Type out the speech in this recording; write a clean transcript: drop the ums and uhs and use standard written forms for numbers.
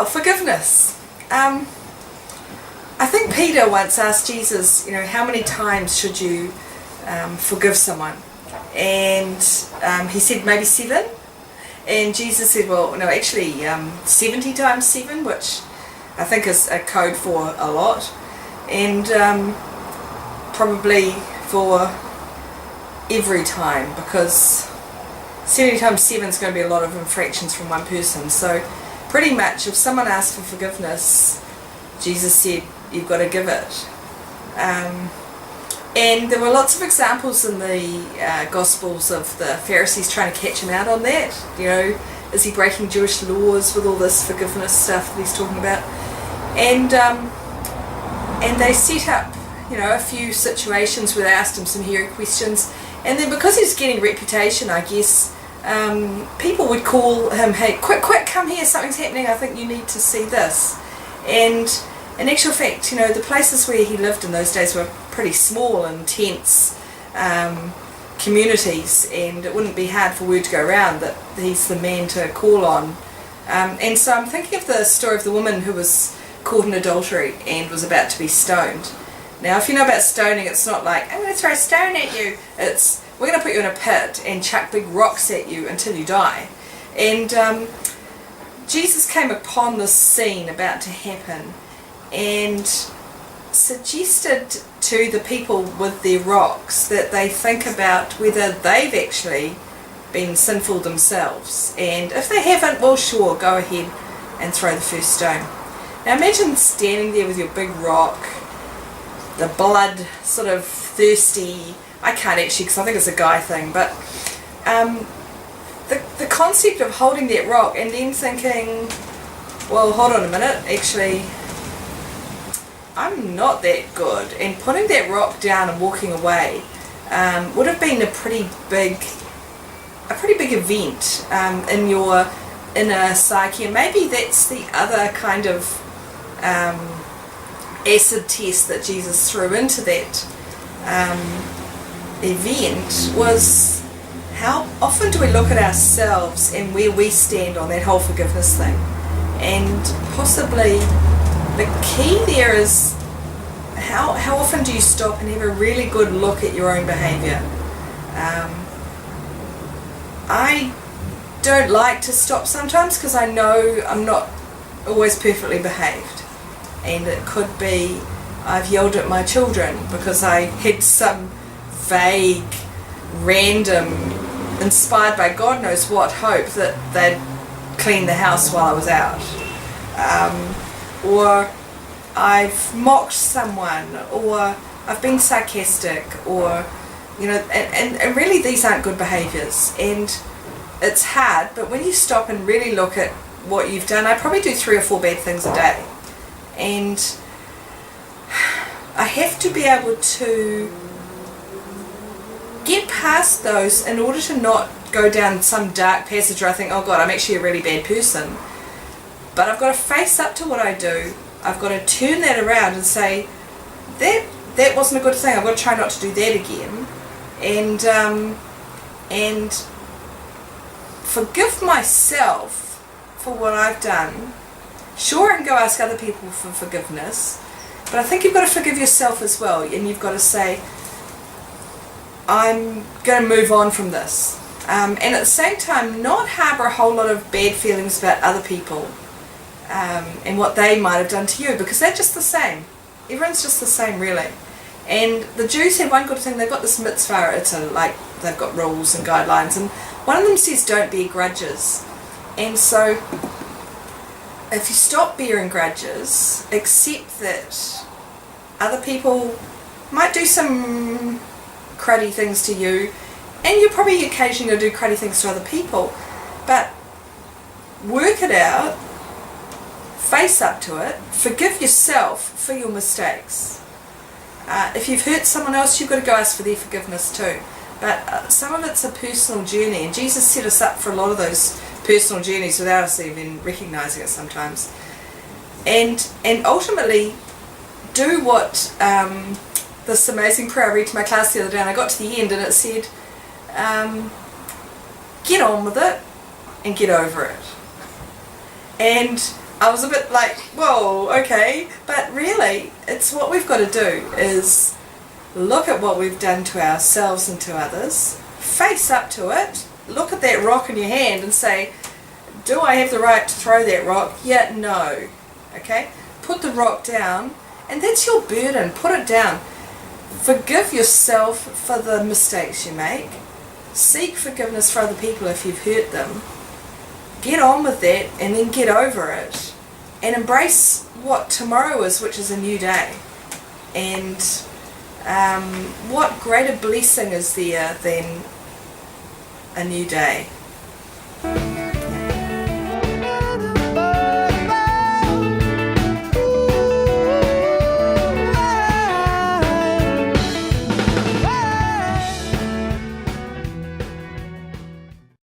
Well, forgiveness. I think Peter once asked Jesus, how many times should you forgive someone? And he said maybe 7. And Jesus said, well, no, actually 70 times 7, which I think is a code for a lot. And probably for every time, because 70 times 7 is going to be a lot of infractions from one person. So pretty much if someone asks for forgiveness, Jesus said you've got to give it. And there were lots of examples in the Gospels of the Pharisees trying to catch him out on that. Is he breaking Jewish laws with all this forgiveness stuff that he's talking about? And they set up, a few situations where they asked him some hairy questions. And then because he was getting reputation, I guess, people would call him, hey, quick, come here, something's happening, I think you need to see this. And in actual fact, the places where he lived in those days were pretty small and tense communities, and it wouldn't be hard for word to go around that he's the man to call on. And so I'm thinking of the story of the woman who was caught in adultery and was about to be stoned. Now, if you know about stoning, it's not like, I'm going to throw a stone at you. It's, we're going to put you in a pit and chuck big rocks at you until you die. And Jesus came upon this scene about to happen and suggested to the people with their rocks that they think about whether they've actually been sinful themselves. And if they haven't, well, sure, go ahead and throw the first stone. Now imagine standing there with your big rock, the blood sort of thirsty. I can't actually, because I think it's a guy thing, but the concept of holding that rock and then thinking, well, hold on a minute, actually I'm not that good, and putting that rock down and walking away would have been a pretty big event in your inner psyche. And maybe that's the other kind of acid test that Jesus threw into that event, was how often do we look at ourselves and where we stand on that whole forgiveness thing. And possibly the key there is how often do you stop and have a really good look at your own behaviour. I don't like to stop sometimes because I know I'm not always perfectly behaved, and it could be I've yelled at my children because I had some vague, random, inspired by God knows what hope that they'd clean the house while I was out. Or I've mocked someone, or I've been sarcastic, or and really these aren't good behaviours, and it's hard. But when you stop and really look at what you've done, I probably do 3 or 4 bad things a day, and I have to be able to get past those in order to not go down some dark passage where I think, oh God, I'm actually a really bad person. But I've got to face up to what I do. I've got to turn that around and say, that wasn't a good thing. I've got to try not to do that again. And forgive myself for what I've done. Sure, I can go ask other people for forgiveness, but I think you've got to forgive yourself as well, and you've got to say, I'm going to move on from this. And at the same time, not harbour a whole lot of bad feelings about other people and what they might have done to you, because they're just the same. Everyone's just the same, really. And the Jews have one good thing, they've got this mitzvah, it's like they've got rules and guidelines, and one of them says don't bear grudges. And so if you stop bearing grudges, accept that other people might do some cruddy things to you, and you're probably occasionally going to do cruddy things to other people, but work it out, face up to it, forgive yourself for your mistakes. If you've hurt someone else, you've got to go ask for their forgiveness too. But some of it's a personal journey, and Jesus set us up for a lot of those personal journeys without us even recognising it sometimes. And ultimately, do what this amazing prayer I read to my class the other day, and I got to the end and it said, get on with it and get over it. And I was a bit like, whoa, okay. But really, it's what we've got to do is look at what we've done to ourselves and to others, face up to it, look at that rock in your hand and say, do I have the right to throw that rock? Yeah, no. Okay? Put the rock down, and that's your burden. Put it down. Forgive yourself for the mistakes you make. Seek forgiveness for other people if you've hurt them. Get on with that, and then get over it. And embrace what tomorrow is, which is a new day. And what greater blessing is there than a new day?